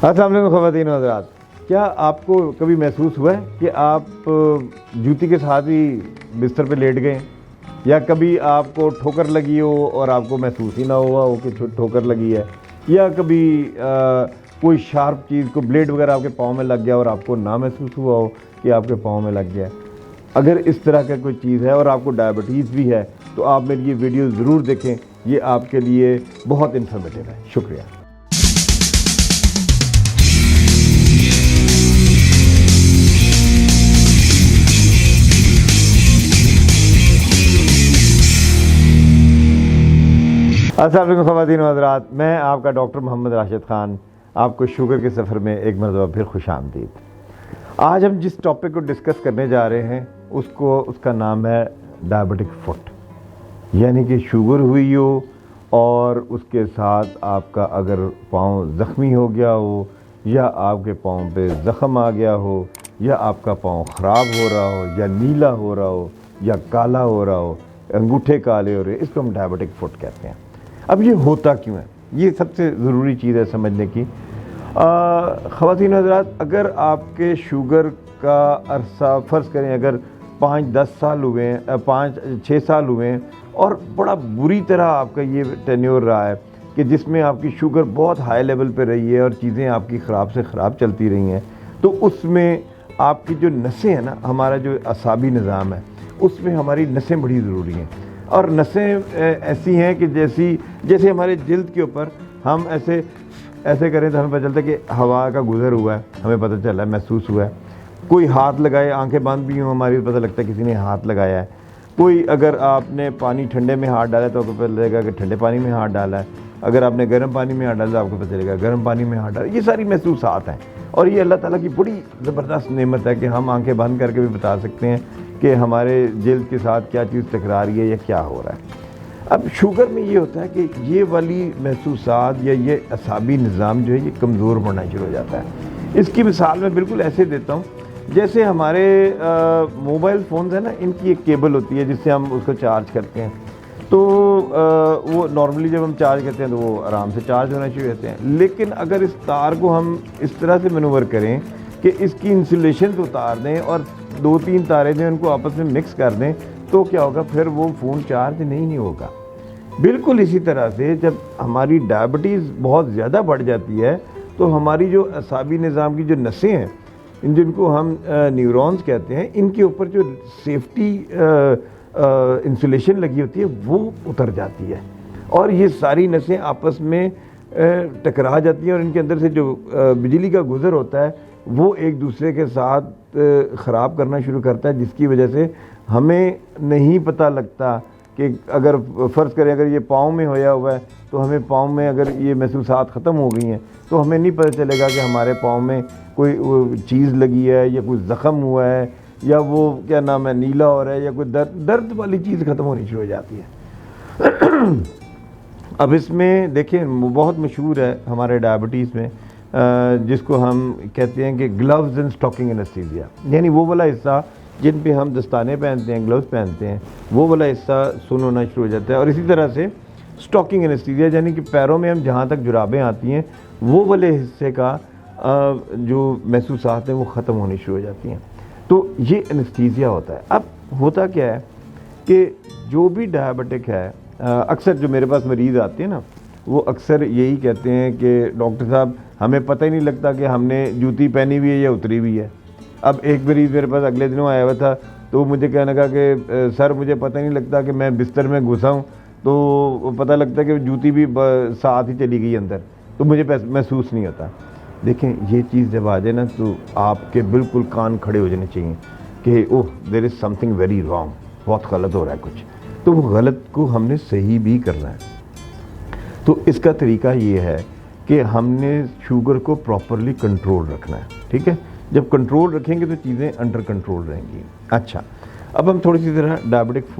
السلام علیکم خواتین و حضرات، کیا آپ کو کبھی محسوس ہوا ہے کہ آپ جوتی کے ساتھ ہی بستر پہ لیٹ گئے یا کبھی آپ کو ٹھوکر لگی ہو اور آپ کو محسوس ہی نہ ہوا ہو کہ ٹھوکر لگی ہے، یا کبھی کوئی شارپ چیز کو بلیڈ وغیرہ آپ کے پاؤں میں لگ گیا اور آپ کو نہ محسوس ہوا ہو کہ آپ کے پاؤں میں لگ گیا ہے؟ اگر اس طرح کا کوئی چیز ہے اور آپ کو ڈائبٹیز بھی ہے تو آپ میری یہ ویڈیو ضرور دیکھیں، یہ آپ کے لیے بہت انفارمیٹیو ہے۔ شکریہ۔ السلام علیکم خواتین و حضرات، میں آپ کا ڈاکٹر محمد راشد خان آپ کو شوگر کے سفر میں ایک مرتبہ پھر خوش آمدید۔ آج ہم جس ٹاپک کو ڈسکس کرنے جا رہے ہیں اس کا نام ہے ڈائبٹک فٹ، یعنی کہ شوگر ہوئی ہو اور اس کے ساتھ آپ کا اگر پاؤں زخمی ہو گیا ہو یا آپ کے پاؤں پہ زخم آ گیا ہو یا آپ کا پاؤں خراب ہو رہا ہو یا نیلا ہو رہا ہو یا کالا ہو رہا ہو، انگوٹھے کالے ہو رہے، اس کو ہم ڈائبٹک فٹ کہتے ہیں۔ اب یہ ہوتا کیوں ہے؟ یہ سب سے ضروری چیز ہے سمجھنے کی۔ خواتین حضرات، اگر آپ کے شوگر کا عرصہ فرض کریں اگر 5-10 سال ہوئے ہیں، 5-6 سال ہوئے ہیں اور بڑا بری طرح آپ کا یہ ٹینیور رہا ہے کہ جس میں آپ کی شوگر بہت ہائی لیول پہ رہی ہے اور چیزیں آپ کی خراب سے خراب چلتی رہی ہیں، تو اس میں آپ کی جو نسیں ہیں نا، ہمارا جو اعصابی نظام ہے، اس میں ہماری نسیں بڑی ضروری ہیں۔ اور نسیں ایسی ہیں کہ جیسے ہمارے جلد کے اوپر ہم ایسے کریں تو ہمیں پتہ چلتا ہے کہ ہوا کا گزر ہوا ہے، ہمیں پتہ چلا ہے، محسوس ہوا ہے۔ کوئی ہاتھ لگائے، آنکھیں بند بھی ہوں ہماری، پتہ لگتا ہے کسی نے ہاتھ لگایا ہے۔ کوئی اگر آپ نے پانی ٹھنڈے میں ہاتھ ڈالا تو آپ کو پتہ لگے گا کہ ٹھنڈے پانی میں ہاتھ ڈالا ہے، اگر آپ نے گرم پانی میں ہاتھ ڈالا تو آپ کو پتہ چلے گا گرم پانی میں ہاتھ ڈالا۔ یہ ساری محسوسات ہیں اور یہ اللہ تعالیٰ کی بڑی زبردست نعمت ہے کہ ہم آنکھیں بند کر کے بھی بتا سکتے ہیں کہ ہمارے جلد کے ساتھ کیا چیز ٹکرا رہی ہے یا کیا ہو رہا ہے۔ اب شوگر میں یہ ہوتا ہے کہ یہ والی محسوسات یا یہ اعصابی نظام جو ہے یہ کمزور ہونا شروع ہو جاتا ہے۔ اس کی مثال میں بالکل ایسے دیتا ہوں جیسے ہمارے موبائل فونز ہیں نا، ان کی ایک کیبل ہوتی ہے جس سے ہم اس کو چارج کرتے ہیں، تو وہ نارملی جب ہم چارج کرتے ہیں تو وہ آرام سے چارج ہونا شروع ہوتے ہیں، لیکن اگر اس تار کو ہم اس طرح سے مینوور کریں کہ اس کی انسولیشن کو اتار دیں اور 2-3 تاریں جو ان کو آپس میں مکس کر دیں تو کیا ہوگا؟ پھر وہ فون چارج نہیں ہوگا۔ بالکل اسی طرح سے جب ہماری ڈائبٹیز بہت زیادہ بڑھ جاتی ہے تو ہماری جو اعصابی نظام کی جو نسیں ہیں، جن کو ہم نیورونز کہتے ہیں، ان کے اوپر جو سیفٹی انسولیشن لگی ہوتی ہے وہ اتر جاتی ہے اور یہ ساری نسیں آپس میں ٹکرا جاتی ہیں اور ان کے اندر سے جو بجلی کا گزر ہوتا ہے وہ ایک دوسرے کے ساتھ خراب کرنا شروع کرتا ہے، جس کی وجہ سے ہمیں نہیں پتہ لگتا کہ اگر فرض کریں اگر یہ پاؤں میں ہویا ہوا ہے تو ہمیں پاؤں میں اگر یہ محسوسات ختم ہو گئی ہیں تو ہمیں نہیں پتہ چلے گا کہ ہمارے پاؤں میں کوئی چیز لگی ہے یا کوئی زخم ہوا ہے یا وہ کیا نام ہے نیلا ہو رہا ہے یا کوئی درد والی چیز ختم ہونی شروع ہو جاتی ہے۔ اب اس میں دیکھیں بہت مشہور ہے ہمارے ڈائبٹیز میں جس کو ہم کہتے ہیں کہ گلوز اینڈ اسٹاکنگ انستھیزیا، یعنی وہ والا حصہ جن پہ ہم دستانے پہنتے ہیں، گلوز پہنتے ہیں، وہ والا حصہ سن ہونا شروع ہو جاتا ہے۔ اور اسی طرح سے اسٹاکنگ انستھیزیا یعنی کہ پیروں میں ہم جہاں تک جرابیں آتی ہیں وہ والے حصے کا جو محسوسات ہیں وہ ختم ہونی شروع ہو جاتی ہیں، تو یہ انستھیزیا ہوتا ہے۔ اب ہوتا کیا ہے کہ جو بھی ڈائبٹک ہے، اکثر جو میرے پاس مریض آتے ہیں نا وہ اکثر یہی کہتے ہیں کہ ڈاکٹر صاحب ہمیں پتہ ہی نہیں لگتا کہ ہم نے جوتی پہنی ہوئی ہے یا اتری ہوئی ہے۔ اب ایک مریض میرے پاس اگلے دنوں آیا ہوا تھا تو وہ مجھے کہنے لگا کہ سر مجھے پتہ نہیں لگتا کہ میں بستر میں گھسا ہوں تو پتہ لگتا ہے کہ جوتی بھی ساتھ ہی چلی گئی اندر، تو مجھے محسوس نہیں ہوتا۔ دیکھیں یہ چیز جب آ جائے نا تو آپ کے بالکل کان کھڑے ہو جانے چاہیے کہ اوہ دیر از سم تھنگ ویری رانگ، بہت غلط ہو رہا ہے کچھ، تو وہ غلط کو ہم نے صحیح بھی کرنا ہے۔ تو اس کا طریقہ یہ ہے کہ ہم نے شوگر کو پراپرلی کنٹرول رکھنا ہے، ٹھیک ہے؟ جب کنٹرول رکھیں گے تو چیزیں انڈر کنٹرول رہیں گی۔ اچھا، اب ہم تھوڑی سی طرح ڈائبٹک فٹ